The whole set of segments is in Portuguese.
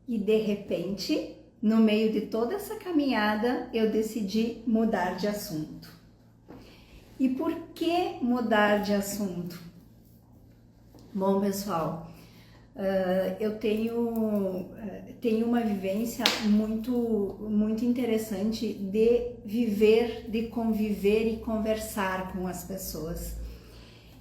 E de repente, no meio de toda essa caminhada, eu decidi mudar de assunto. E por que mudar de assunto? Bom, pessoal, eu tenho uma vivência muito interessante de viver, de conviver e conversar com as pessoas.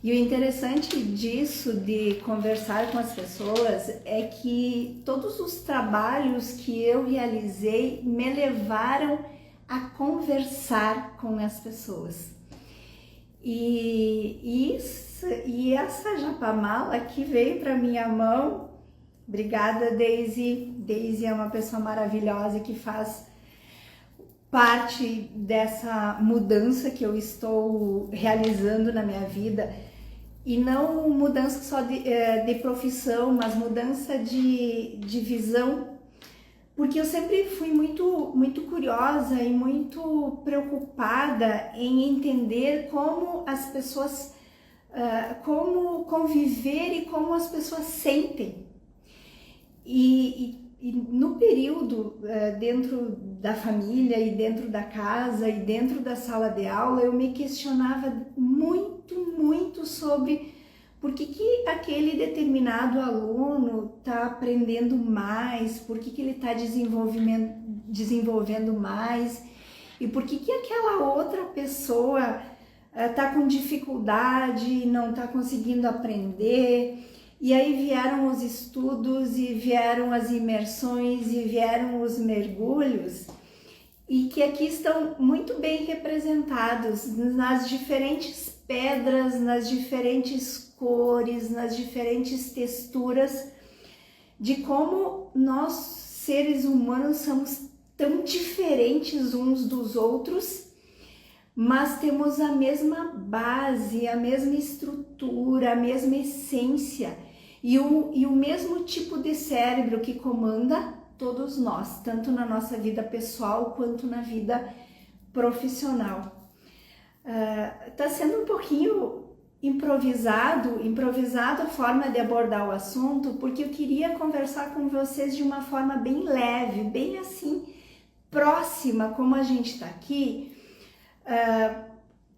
E o interessante disso, de conversar com as pessoas, é que todos os trabalhos que eu realizei me levaram a conversar com as pessoas. E essa japamala que veio para minha mão, obrigada Daisy. Daisy é uma pessoa maravilhosa que faz parte dessa mudança que eu estou realizando na minha vida. E não mudança só de profissão, mas mudança de visão, porque eu sempre fui muito curiosa e muito preocupada em entender como as pessoas, como conviver e como as pessoas sentem. E no período dentro da família e dentro da casa e dentro da sala de aula, eu me questionava muito sobre por que aquele determinado aluno está aprendendo mais, por que ele está desenvolvendo mais e por que aquela outra pessoa está com dificuldade e não está conseguindo aprender. E aí vieram os estudos e vieram as imersões e vieram os mergulhos, e que aqui estão muito bem representados nas diferentes pedras, nas diferentes cores, nas diferentes texturas, de como nós, seres humanos, somos tão diferentes uns dos outros, mas temos a mesma base, a mesma estrutura, a mesma essência e o mesmo tipo de cérebro que comanda todos nós, tanto na nossa vida pessoal quanto na vida profissional. Tá sendo um pouquinho improvisado a forma de abordar o assunto, porque eu queria conversar com vocês de uma forma bem leve, bem assim, próxima, como a gente tá aqui,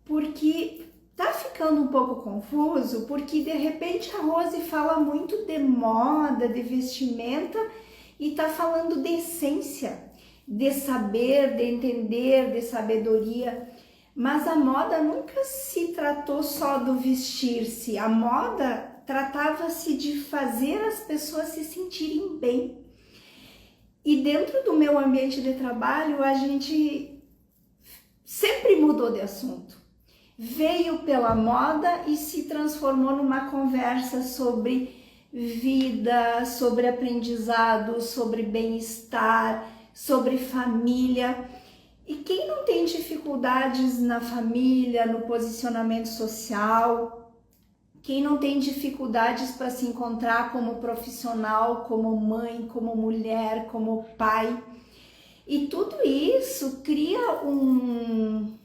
porque tá ficando um pouco confuso, porque de repente a Rose fala muito de moda, de vestimenta, e tá falando de essência, de saber, de entender, de sabedoria. Mas a moda nunca se tratou só do vestir-se, a moda tratava-se de fazer as pessoas se sentirem bem. E dentro do meu ambiente de trabalho, a gente sempre mudou de assunto. Veio pela moda e se transformou numa conversa sobre vida, sobre aprendizado, sobre bem-estar, sobre família. E quem não tem dificuldades na família, no posicionamento social, quem não tem dificuldades para se encontrar como profissional, como mãe, como mulher, como pai, e tudo isso cria um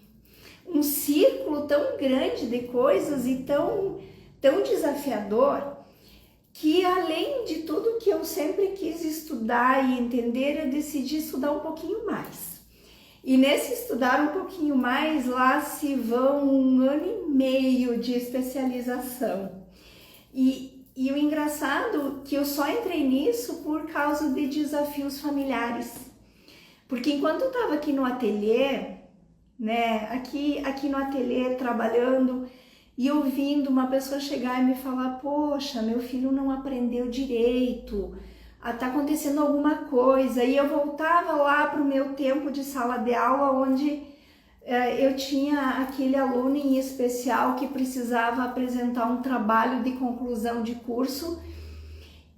círculo tão grande de coisas e tão desafiador, que além de tudo que eu sempre quis estudar e entender, eu decidi estudar um pouquinho mais. E nesse estudar um pouquinho mais, lá se vão 1 ano e meio de especialização. E o engraçado é que eu só entrei nisso por causa de desafios familiares. Porque enquanto eu estava aqui no ateliê, né, aqui no ateliê trabalhando e ouvindo uma pessoa chegar e me falar: poxa, meu filho não aprendeu direito, tá acontecendo alguma coisa. E eu voltava lá para o meu tempo de sala de aula, onde eu tinha aquele aluno em especial que precisava apresentar um trabalho de conclusão de curso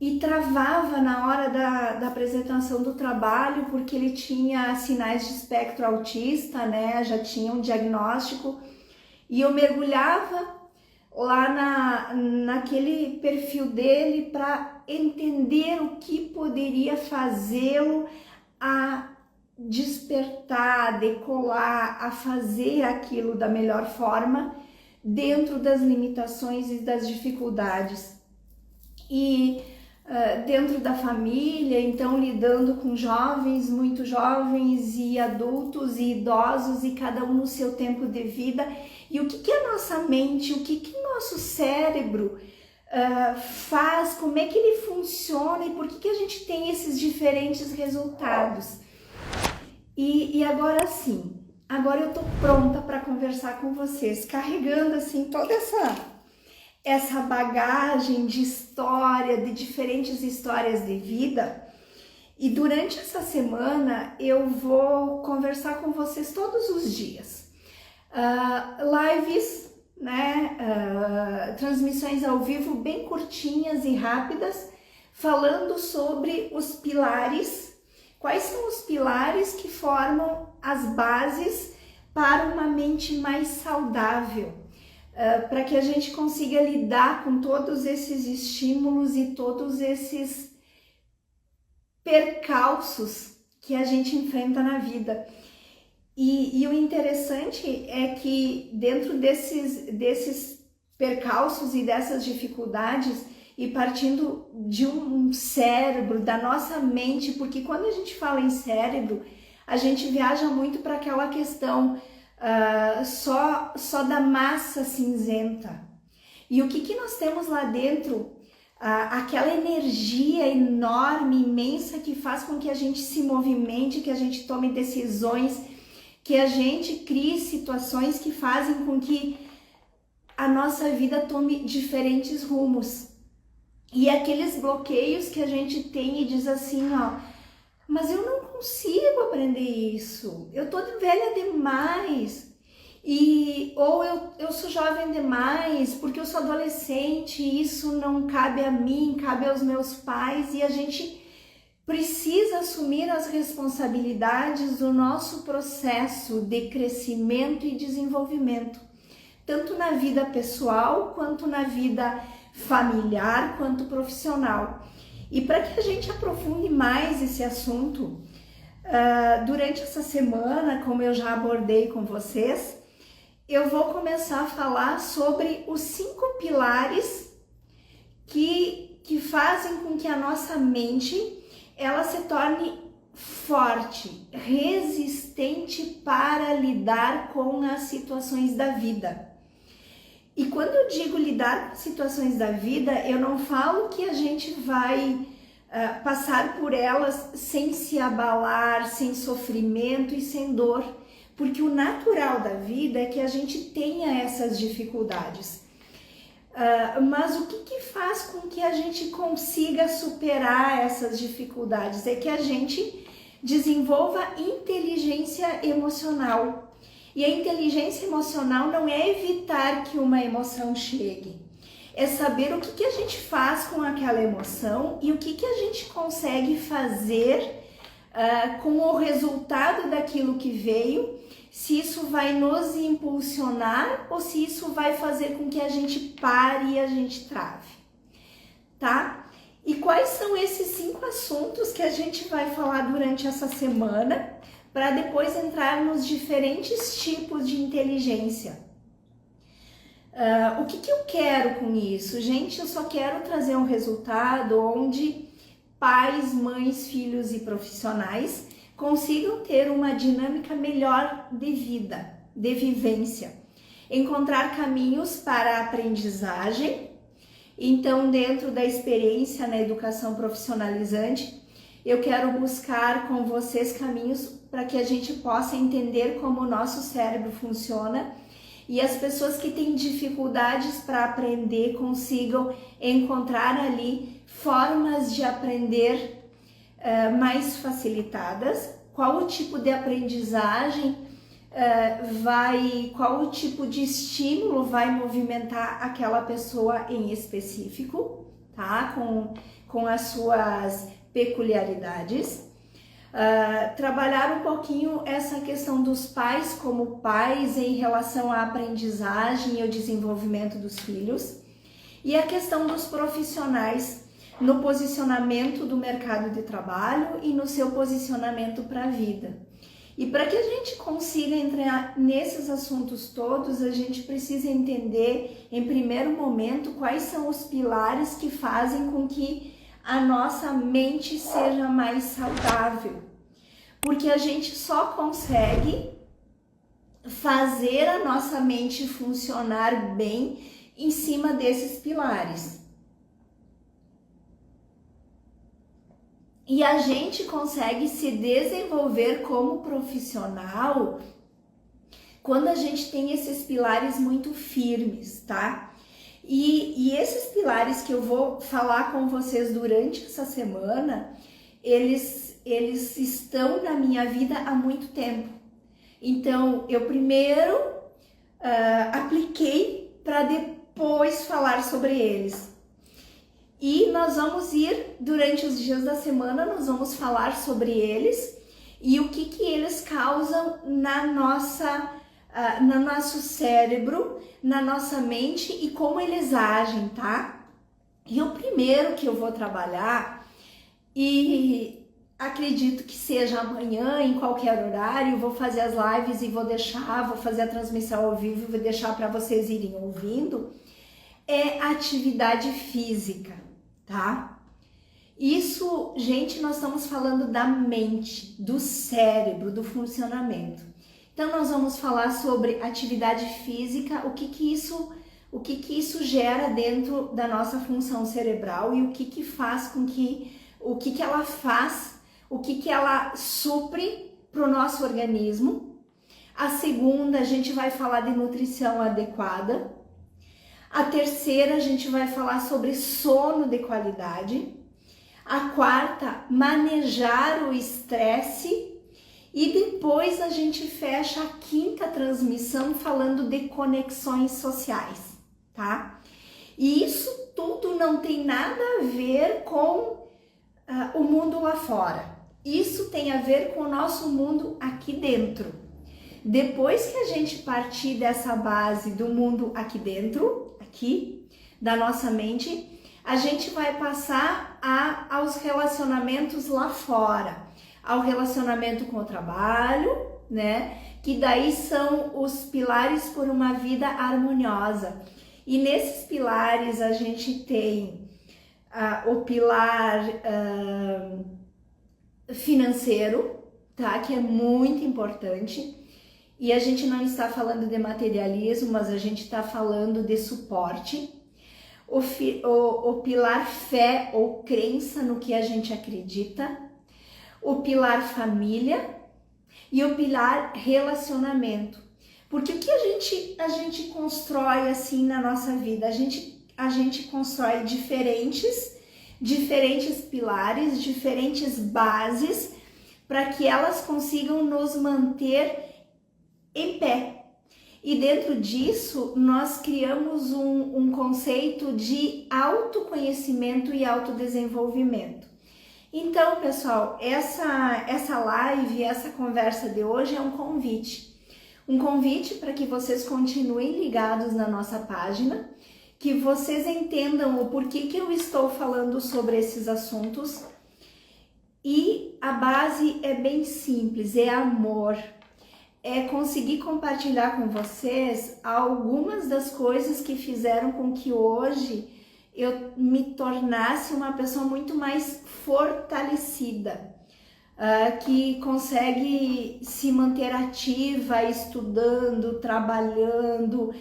e travava na hora da apresentação do trabalho, porque ele tinha sinais de espectro autista, né? Já tinha um diagnóstico, e eu mergulhava lá naquele perfil dele para entender o que poderia fazê-lo a despertar, a decolar, a fazer aquilo da melhor forma dentro das limitações e das dificuldades. E dentro da família, então lidando com jovens, muito jovens e adultos e idosos e cada um no seu tempo de vida. E o que a nossa mente, o que nosso cérebro faz, como é que ele funciona e por que a gente tem esses diferentes resultados. E agora sim, agora eu tô pronta para conversar com vocês, carregando assim toda essa bagagem de história, de diferentes histórias de vida. E durante essa semana eu vou conversar com vocês todos os dias. Lives, né? Transmissões ao vivo bem curtinhas e rápidas, falando sobre os pilares. Quais são os pilares que formam as bases para uma mente mais saudável? Para que a gente consiga lidar com todos esses estímulos e todos esses percalços que a gente enfrenta na vida. E o interessante é que dentro desses percalços e dessas dificuldades, e partindo de um cérebro, da nossa mente, porque quando a gente fala em cérebro, a gente viaja muito para aquela questão só da massa cinzenta. E o que nós temos lá dentro? Aquela energia enorme, imensa, que faz com que a gente se movimente, que a gente tome decisões, que a gente crie situações que fazem com que a nossa vida tome diferentes rumos. E aqueles bloqueios que a gente tem e diz assim, ó, mas eu não consigo aprender isso, eu tô velha demais, ou eu sou jovem demais, porque eu sou adolescente, isso não cabe a mim, cabe aos meus pais, e a gente precisa assumir as responsabilidades do nosso processo de crescimento e desenvolvimento, tanto na vida pessoal, quanto na vida familiar, quanto profissional. E para que a gente aprofunde mais esse assunto, durante essa semana, como eu já abordei com vocês, eu vou começar a falar sobre os 5 pilares que fazem com que a nossa mente ela se torne forte, resistente para lidar com as situações da vida. E quando eu digo lidar com situações da vida, eu não falo que a gente vai passar por elas sem se abalar, sem sofrimento e sem dor, porque o natural da vida é que a gente tenha essas dificuldades. Mas o que faz com que a gente consiga superar essas dificuldades? É que a gente desenvolva inteligência emocional. E a inteligência emocional não é evitar que uma emoção chegue, é saber o que a gente faz com aquela emoção e o que a gente consegue fazer com o resultado daquilo que veio, se isso vai nos impulsionar ou se isso vai fazer com que a gente pare e a gente trave, tá? E quais são esses 5 assuntos que a gente vai falar durante essa semana, para depois entrar nos diferentes tipos de inteligência. O que eu quero com isso? Gente, eu só quero trazer um resultado onde pais, mães, filhos e profissionais consigam ter uma dinâmica melhor de vida, de vivência. Encontrar caminhos para a aprendizagem. Então, dentro da experiência na educação profissionalizante, eu quero buscar com vocês caminhos para que a gente possa entender como o nosso cérebro funciona e as pessoas que têm dificuldades para aprender consigam encontrar ali formas de aprender mais facilitadas. Qual o tipo de aprendizagem qual o tipo de estímulo vai movimentar aquela pessoa em específico, tá? Com as suas peculiaridades. Trabalhar um pouquinho essa questão dos pais como pais em relação à aprendizagem e ao desenvolvimento dos filhos, e a questão dos profissionais no posicionamento do mercado de trabalho e no seu posicionamento para a vida. E para que a gente consiga entrar nesses assuntos todos, a gente precisa entender, em primeiro momento, quais são os pilares que fazem com que a nossa mente seja mais saudável, porque a gente só consegue fazer a nossa mente funcionar bem em cima desses pilares. E a gente consegue se desenvolver como profissional quando a gente tem esses pilares muito firmes, tá? E esses pilares que eu vou falar com vocês durante essa semana, eles estão na minha vida há muito tempo. Então, eu primeiro apliquei para depois falar sobre eles. E nós vamos ir, durante os dias da semana, nós vamos falar sobre eles e o que eles causam no nosso cérebro, na nossa mente e como eles agem, tá? E o primeiro que eu vou trabalhar, e acredito que seja amanhã, em qualquer horário, vou fazer as lives e vou fazer a transmissão ao vivo e vou deixar para vocês irem ouvindo, é atividade física, tá? Isso, gente, nós estamos falando da mente, do cérebro, do funcionamento. Então, nós vamos falar sobre atividade física, o que isso gera dentro da nossa função cerebral e o que faz com que, o que ela faz, o que ela supre para o nosso organismo. A segunda, a gente vai falar de nutrição adequada. A terceira, a gente vai falar sobre sono de qualidade. A quarta, manejar o estresse. E depois a gente fecha a quinta transmissão falando de conexões sociais, tá? E isso tudo não tem nada a ver com o mundo lá fora. Isso tem a ver com o nosso mundo aqui dentro. Depois que a gente partir dessa base do mundo aqui dentro, aqui, da nossa mente, a gente vai passar aos relacionamentos lá fora. Ao relacionamento com o trabalho, né? Que daí são os pilares por uma vida harmoniosa. E nesses pilares a gente tem o pilar financeiro, tá? Que é muito importante. E a gente não está falando de materialismo, mas a gente está falando de suporte. O pilar fé ou crença no que a gente acredita. O pilar família e o pilar relacionamento. Porque o que a gente constrói assim na nossa vida? A gente constrói diferentes pilares, diferentes bases para que elas consigam nos manter em pé. E dentro disso, nós criamos um conceito de autoconhecimento e autodesenvolvimento. Então, pessoal, essa live, essa conversa de hoje é um convite. Um convite para que vocês continuem ligados na nossa página, que vocês entendam o porquê que eu estou falando sobre esses assuntos. E a base é bem simples, é amor. É conseguir compartilhar com vocês algumas das coisas que fizeram com que hoje eu me tornasse uma pessoa muito mais fortalecida, que consegue se manter ativa, estudando, trabalhando,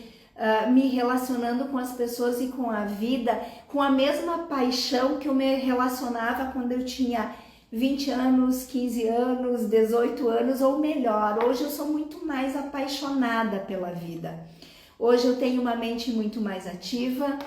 me relacionando com as pessoas e com a vida, com a mesma paixão que eu me relacionava quando eu tinha 20 anos, 15 anos, 18 anos ou melhor. Hoje eu sou muito mais apaixonada pela vida. Hoje eu tenho uma mente muito mais ativa,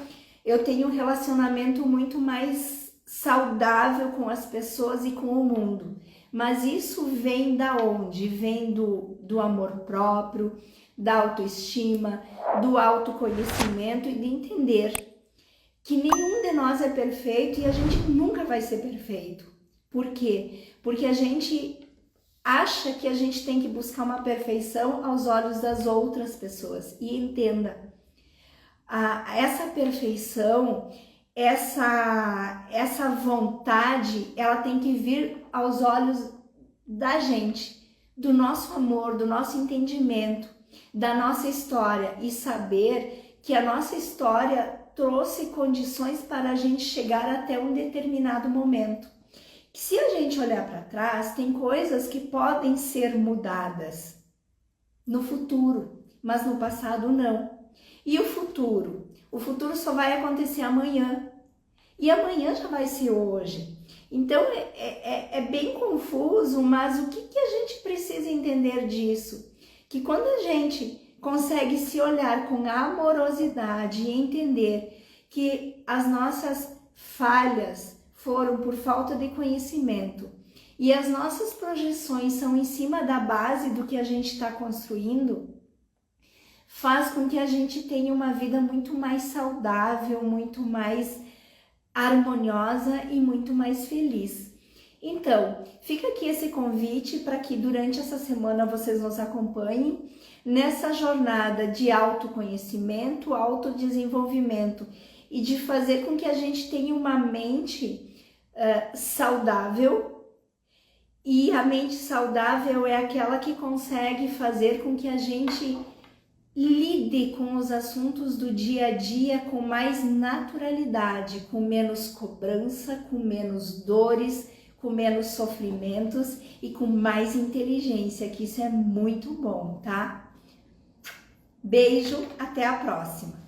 eu tenho um relacionamento muito mais saudável com as pessoas e com o mundo. Mas isso vem da onde? Vem do amor próprio, da autoestima, do autoconhecimento e de entender que nenhum de nós é perfeito e a gente nunca vai ser perfeito. Por quê? Porque a gente acha que a gente tem que buscar uma perfeição aos olhos das outras pessoas. E entenda, essa perfeição, essa vontade, ela tem que vir aos olhos da gente, do nosso amor, do nosso entendimento, da nossa história e saber que a nossa história trouxe condições para a gente chegar até um determinado momento. Se a gente olhar para trás, tem coisas que podem ser mudadas no futuro, mas no passado não. E o futuro? O futuro só vai acontecer amanhã. E amanhã já vai ser hoje. Então é bem confuso, mas o que a gente precisa entender disso? Que quando a gente consegue se olhar com amorosidade e entender que as nossas falhas foram por falta de conhecimento e as nossas projeções são em cima da base do que a gente está construindo, faz com que a gente tenha uma vida muito mais saudável, muito mais harmoniosa e muito mais feliz. Então, fica aqui esse convite para que durante essa semana vocês nos acompanhem nessa jornada de autoconhecimento, autodesenvolvimento e de fazer com que a gente tenha uma mente saudável. E a mente saudável é aquela que consegue fazer com que a gente lide com os assuntos do dia a dia com mais naturalidade, com menos cobrança, com menos dores, com menos sofrimentos e com mais inteligência, que isso é muito bom, tá? Beijo, até a próxima!